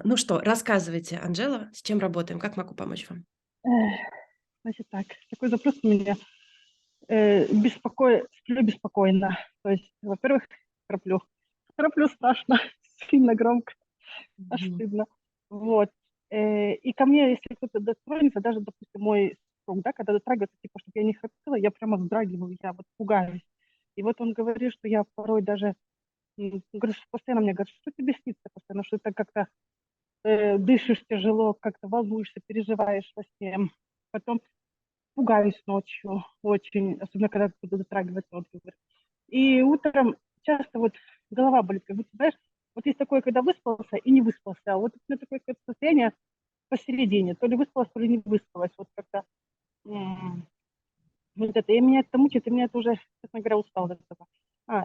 Ну что, рассказывайте, Анжела, с чем работаем, как могу помочь вам? Эх, значит так, такой запрос у меня. Сплю беспокойно. То есть, во-первых, храплю. Храплю страшно, сильно громко, аж Мгм. стыдно. Вот. И ко мне, если кто-то дотронется, даже, допустим, мой супруг, да, когда дотрагивается, типа, чтобы я не храпела, я прямо вздрагиваю, я вот пугаюсь. И вот он говорит, что я порой даже, говорит, что постоянно мне говорит, что тебе снится постоянно, что ты как-то дышишь тяжело, как-то волнуешься, переживаешь во сне. Потом пугаюсь ночью очень, особенно когда кто-то дотрагивается, вот, говорит. И утром часто вот голова болит, как будто, знаешь, вот есть такое, когда выспался и не выспался. А вот у меня такое какое-то состояние посередине. То ли выспалась, то ли не выспалась. Вот как-то вот это. И меня это мучает, и меня это уже, честно говоря, устал от этого.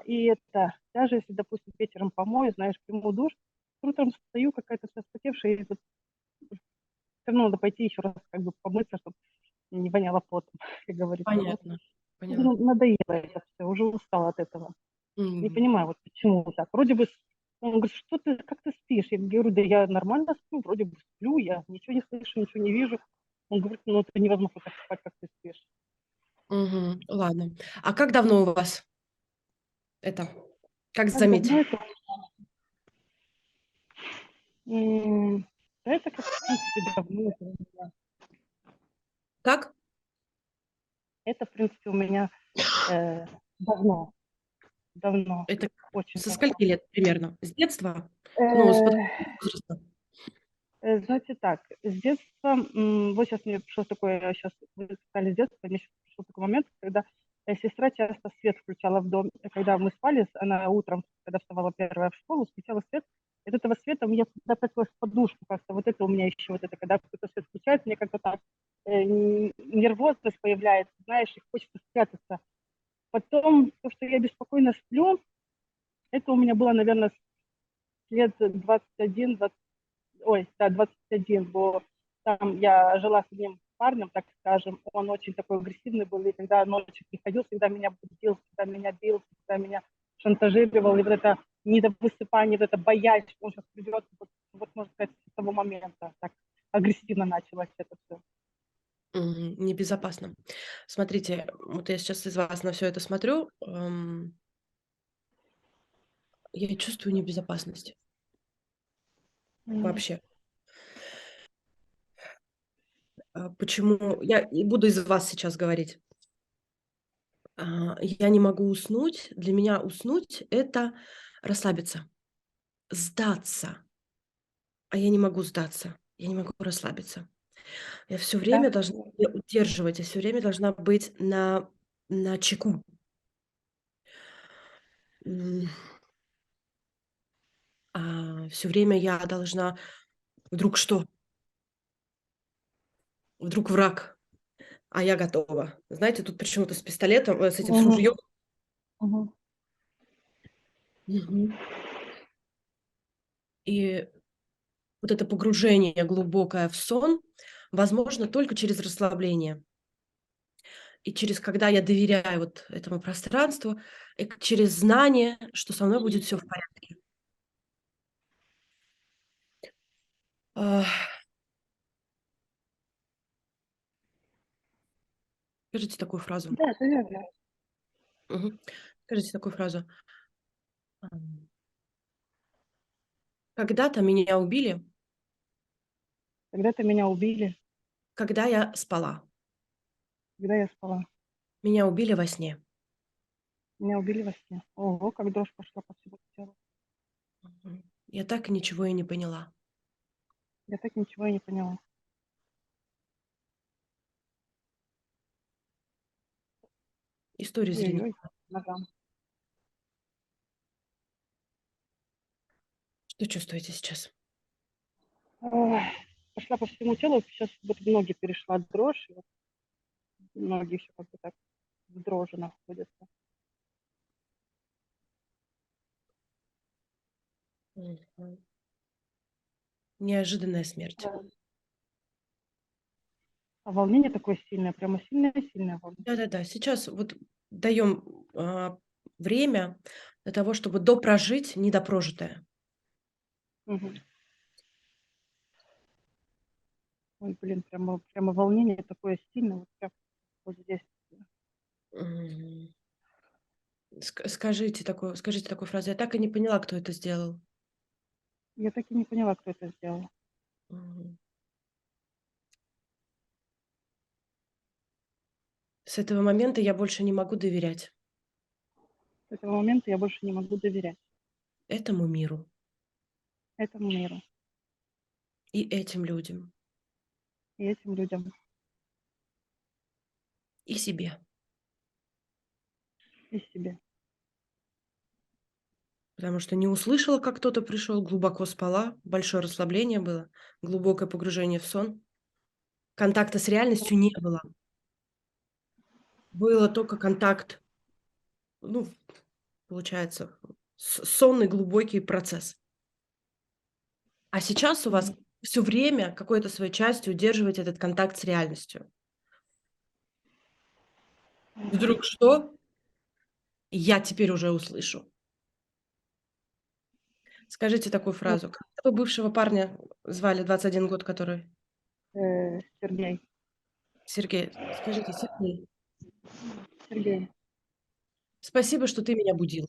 И это, даже если, допустим, вечером помою, знаешь, приму душ, утром встаю какая-то вся вспотевшая, и вот все равно надо пойти еще раз как бы помыться, чтобы не воняло потом, как говорится. Вот. Понятно, поняла. Уже надоело это все, уже устала от этого. Не Мгм. понимаю, вот почему так. Вроде бы он говорит, что ты, как ты спишь? Я говорю, да я нормально сплю, вроде бы сплю, я ничего не слышу, ничего не вижу. Он говорит, ну это невозможно так спать, как ты спишь. Мгм. Ладно. А как давно у вас это? Как Как давно заметили? это? М, Да это как, в принципе, давно. Как? Это, в принципе, у меня э, давно, давно, Это очень со давно. скольки лет примерно? С детства? Ну, с Э, подросткового возраста? Значит так, с детства, вот сейчас мне пришло такое, сейчас вы сказали с детства, мне сейчас пришел такой момент, когда сестра часто свет включала в дом, когда мы спали, она утром, когда вставала первая в школу, включала свет, и от этого света у меня всегда пряталась в подушку как-то, вот это у меня еще, вот это, когда какой-то свет включается, мне как-то так нервозность появляется, знаешь, и хочется спрятаться. Потом, то, что я беспокойно сплю, это у меня было, наверное, лет 21, ой, да, 21, бо там я жила с одним парнем, так скажем, он очень такой агрессивный был, и когда ночью приходил, всегда меня будил, всегда меня бил, всегда меня шантажировал, и вот это недовысыпание, вот это боязнь, что он сейчас придет, вот можно сказать, с того момента так агрессивно началось это все. Мгм. Небезопасно. Смотрите, вот я сейчас из вас на все это смотрю, я чувствую небезопасность вообще. Почему? Я и буду из вас сейчас говорить. Я не могу уснуть. Для меня уснуть — это расслабиться, сдаться. А я не могу сдаться, я не могу расслабиться. Я все Да, время должна себя удерживать, я все время должна быть на чеку. М, Всё время я должна вдруг что? Вдруг враг, а я готова. Знаете, тут почему-то с пистолетом, с этим, с мгм, ружьем. мгм. Мгм. И вот это погружение глубокое в сон возможно только через расслабление. И через когда я доверяю вот этому пространству, через знание, что со мной будет все в порядке. Ах, скажите такую фразу. Да, это верно. Мгм. Скажите такую фразу. Когда-то меня убили, Когда-то меня убили, когда я спала. когда я спала. Меня убили во сне. Меня убили во сне. Ого, как дрожь пошла по всему телу. Я так ничего и не поняла. Я так ничего и не поняла. История зрения. Ой-ой-ой, нога. Что чувствуете сейчас? Ой, пошла по всему телу, сейчас вот в ноги перешла дрожь, и вот ноги еще как бы так в дрожи находятся. Мгм. Неожиданная смерть. Да. А волнение такое сильное, прямо сильное-сильное волнение. Да-да-да, сейчас вот даем время для того, чтобы допрожить недопрожитое. Мгм. Ой, блин, прямо волнение такое сильное, вот прям вот здесь. М. Скажите такую фразу: "Я так и не поняла, кто это сделал". Я так и не поняла, кто это сделал. Мгм. С этого момента я больше не могу доверять С этого момента я больше не могу доверять этому миру этому миру и этим людям, и этим людям и себе. и себе. Потому что не услышала, как кто-то пришел, глубоко спала, большое расслабление было, глубокое погружение в сон. Контакта с реальностью не было. Было только контакт, ну, получается, сонный глубокий процесс. А сейчас у вас Мгм. все время какой-то своей частью удерживаете этот контакт с реальностью. Вдруг что? Я теперь уже услышу. Скажите такую Вот, фразу. Как этого бывшего парня звали, 21 год, который? Сергей. Сергей. Скажите: "Сергей, Сергей, спасибо, что ты меня будил,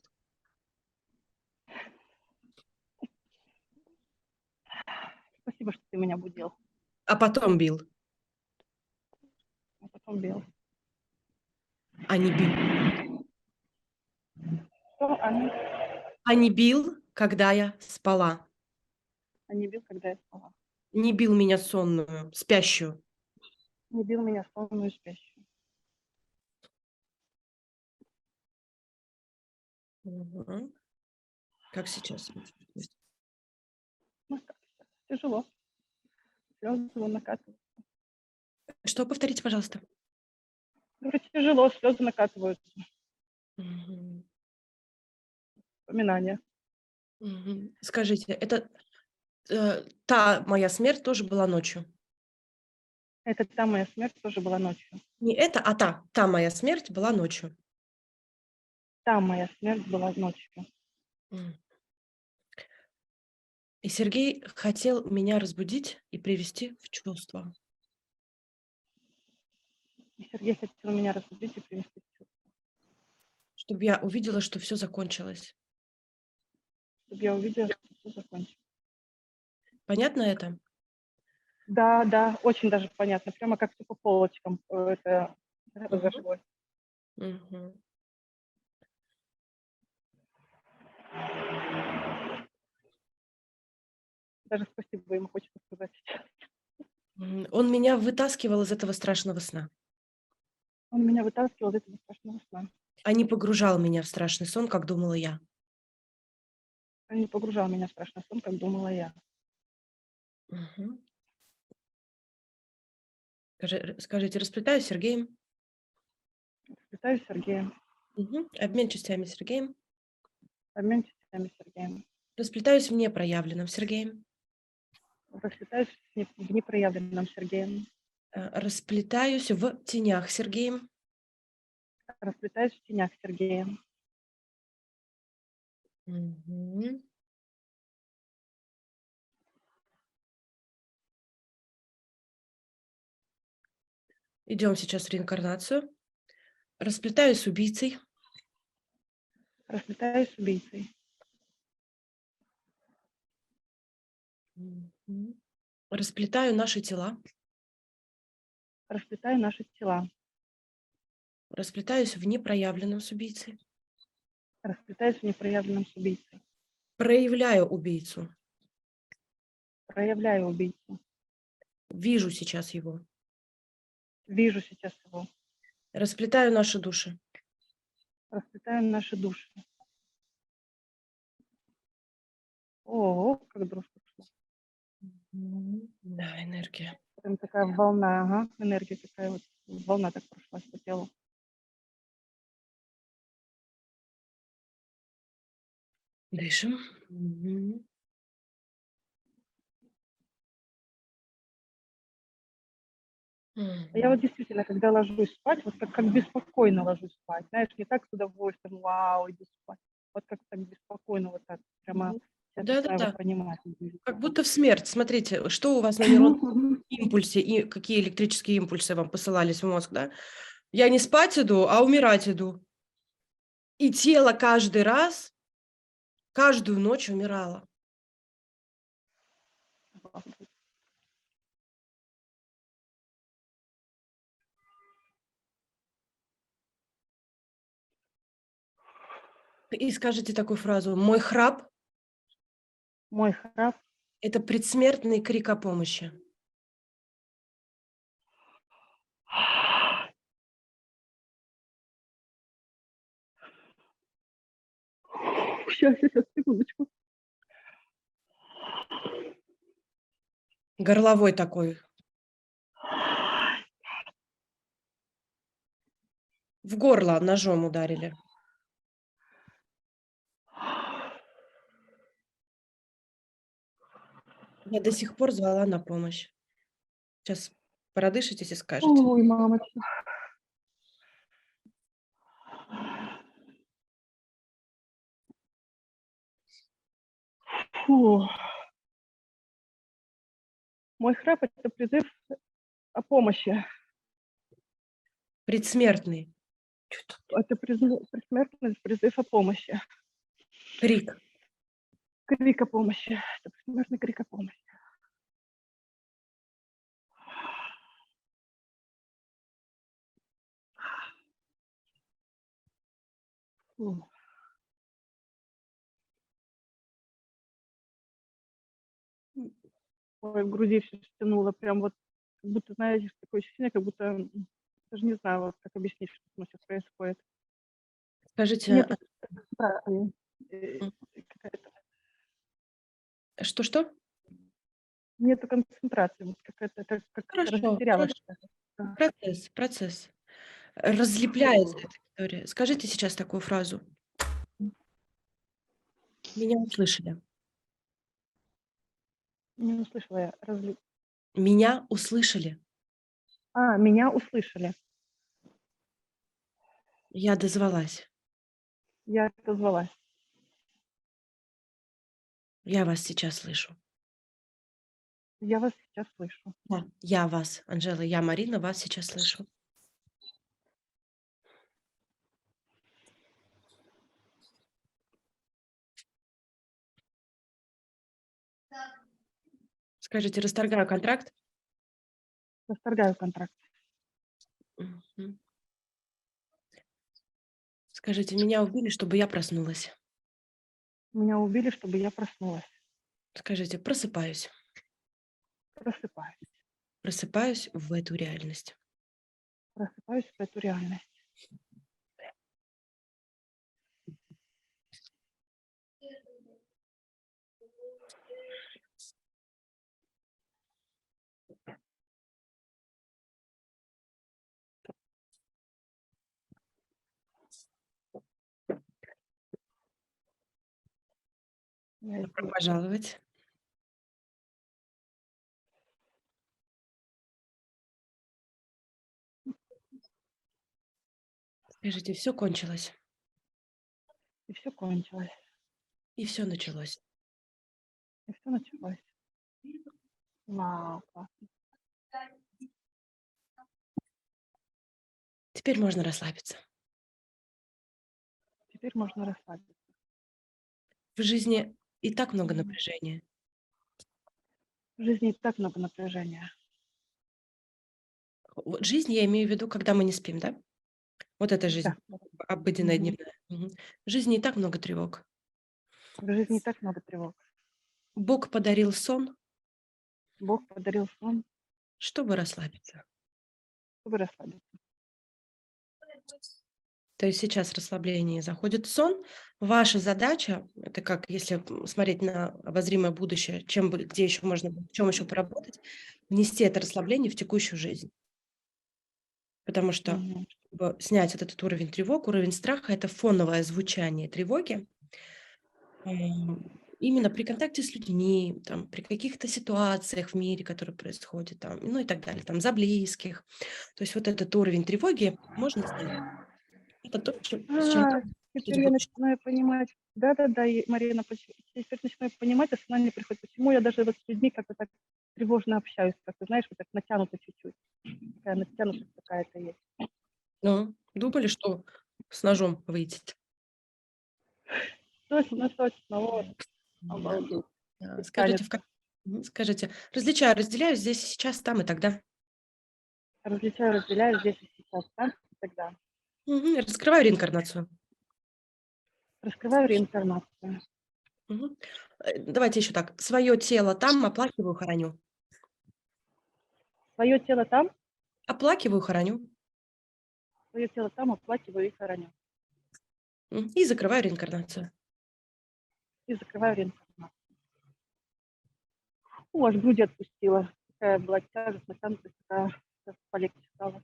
спасибо, что ты меня будил, а потом бил, а потом бил. а не бил, Что? а не бил, когда я спала, А не бил, когда я спала. не бил меня сонную, спящую". Не бил меня сонную спящую. Мгм. Как сейчас себя чувствуете? Ну, как сейчас? Тяжело. Слезы вон накатывают. Что, повторите, пожалуйста? Говорю, тяжело, слезы накатываются. Мгм. Вспоминания. Мгм. Скажите, это, та моя смерть тоже была ночью? Это та моя смерть тоже была ночью. Не это, а та моя смерть была ночью. Та моя смерть была ночью. М. И Сергей хотел меня разбудить и привести в чувство, И Сергей хотел меня разбудить и привести в чувство, чтобы я увидела, что все закончилось. чтобы я увидела, что все закончилось. Понятно это? Да, да, очень даже понятно. Прямо как все по полочкам это Мгм. разошлось. Мгм. Даже спасибо ему хочется сказать сейчас. Он меня вытаскивал из этого страшного сна, Он меня вытаскивал из этого страшного сна. а не погружал меня в страшный сон, как думала я. Он не погружал меня в страшный сон, как думала я. Мгм. Скажите, расплетаюсь с Сергеем. Расплетаюсь с Сергеем. Мгм. Обмен частями с Сергеем. Обмен частями с Сергеем. Расплетаюсь в непроявленном Сергеем. Расплетаюсь в непроявленном Сергеем. Расплетаюсь в тенях Сергеем. Расплетаюсь в тенях Сергеем. Мгм. Идем сейчас в реинкарнацию. Расплетаюсь с убийцей. Расплетаюсь с убийцей. Мгм. Расплетаю наши тела. Расплетаю наши тела. Расплетаюсь в непроявленном с убийцей. Расплетаюсь в непроявленном с убийцей. Проявляю убийцу. Проявляю убийцу. Вижу сейчас его. Вижу сейчас его. Расплетаю наши души. Расплетаю наши души. О, как дружко пошла. Да, энергия. Прям такая волна, ага, энергия такая вот, волна так прошлась по телу. Дышим. Мгм. Я вот Мгм. действительно, когда ложусь спать, вот как беспокойно ложусь спать, знаешь, не так с удовольствием, вау, иду спать, вот как так беспокойно, вот так, прямо Мгм. сейчас начинаю вот Да-да-да. понимать. Как будто в смерть. Смотрите, что у вас на нейронном импульсе, и какие электрические импульсы вам посылались в мозг, да? Я не спать иду, а умирать иду. И тело каждый раз, каждую ночь умирало. И скажите такую фразу: "Мой храп — Мой храп. это предсмертный крик о помощи". Сейчас, секундочку. Горловой такой. В горло ножом ударили. Я до сих пор звала на помощь. Сейчас продышитесь и скажете. Ой, мамочка. Фу. Мой храп — это призыв о помощи. Предсмертный Это предсмертный призыв о помощи. крик. Крик о помощи. Это предсмертный крик о помощи. Фу. Ой, в груди все стянуло. Прям вот, как будто, знаете, такое ощущение, как будто, даже не знаю, вот как объяснить, что со мной сейчас происходит. Скажите, Нету концентрации. Какая-то. что-что? Нету концентрации. Вот какая-то, как Хорошо, растерялась. хорошо. Да. Процесс. Разлепляется эта история. Скажите сейчас такую фразу: "Меня услышали". Не услышала я. Меня услышали. Меня услышали. Я дозвалась. Я отозвалась. Я вас сейчас слышу. Я вас сейчас слышу. Да, я вас, Анжела, я, Марина, вас сейчас слышу. Скажите: "Расторгаю контракт". Расторгаю контракт. Мгм. Скажите: "Меня убили, чтобы я проснулась". Меня убили, чтобы я проснулась. Скажите: "Просыпаюсь". Просыпаюсь. Просыпаюсь в эту реальность. Просыпаюсь в эту реальность. Я Добро здесь. пожаловать. Скажите: "Всё кончилось, И все кончилось. и всё началось". И все началось. Вау, классно. Теперь можно расслабиться. Теперь можно расслабиться. В жизни и так много Мгм. напряжения. В жизни и так много напряжения. Вот жизнь, я имею в виду, когда мы не спим, да? Вот эта жизнь Да. обыденная, Мгм. дневная. Мгм. В жизни и так много тревог. В жизни и так много тревог. Бог подарил сон, Бог подарил сон, чтобы расслабиться. чтобы расслабиться. То есть сейчас расслабление заходит в сон. Ваша задача — это как, если смотреть на обозримое будущее, где еще можно, в чем еще поработать, внести это расслабление в текущую жизнь. Потому что, Мгм. чтобы снять вот этот уровень тревог, уровень страха — это фоновое звучание тревоги. Именно при контакте с людьми, там, при каких-то ситуациях в мире, которые происходят, там, ну и так далее, там, за близких. То есть вот этот уровень тревоги можно снять. Это то, с чем А, работать теперь в я будущем. начинаю понимать. Да-да-да, Марина, теперь начинаю понимать, осознание приходит, почему я даже вот с людьми как-то так тревожно общаюсь, как-то, знаешь, вот так натянуто чуть-чуть. Такая натянутость какая-то есть. Ну, думали, что с ножом выйдет? Точно, точно, вот, Да. обалдеть. И Скажите, тянется. скажите, различаю, разделяю здесь, сейчас, там и тогда. Различаю, разделяю здесь и сейчас, там и тогда. Раскрываю реинкарнацию. Раскрываю реинкарнацию. Мгм. Давайте еще так. Свое тело там оплакиваю, хороню. Свое тело там, Оплакиваю, хороню. свое тело там оплакиваю и хороню. И закрываю реинкарнацию. И закрываю реинкарнацию. Аж в груди отпустила. Такая была тяжесть, натянутость, такая сейчас полегче стало.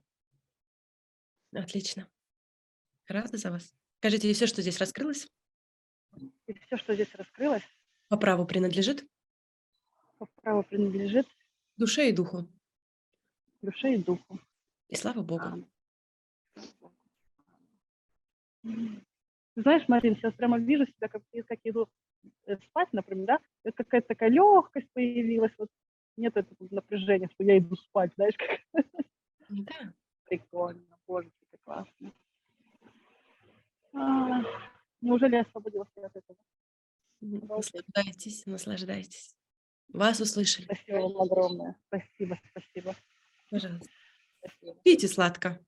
Отлично. Рада за вас. Скажите, и все, что здесь раскрылось, И все, что здесь раскрылось, по праву принадлежит по праву принадлежит душе и духу. душе и духу. И слава Богу. Аминь. Знаешь, Марин, сейчас прямо вижу себя, как иду спать, например, да, и какая-то такая легкость появилась, вот нет этого напряжения, что я иду спать, знаешь, как Да. прикольно, боже, как классно. А, неужели я освободилась от этого? Обалдеть. Наслаждайтесь, наслаждайтесь. Вас услышали. Спасибо вам огромное. Спасибо, спасибо, Пожалуйста. спасибо. Пейте сладко.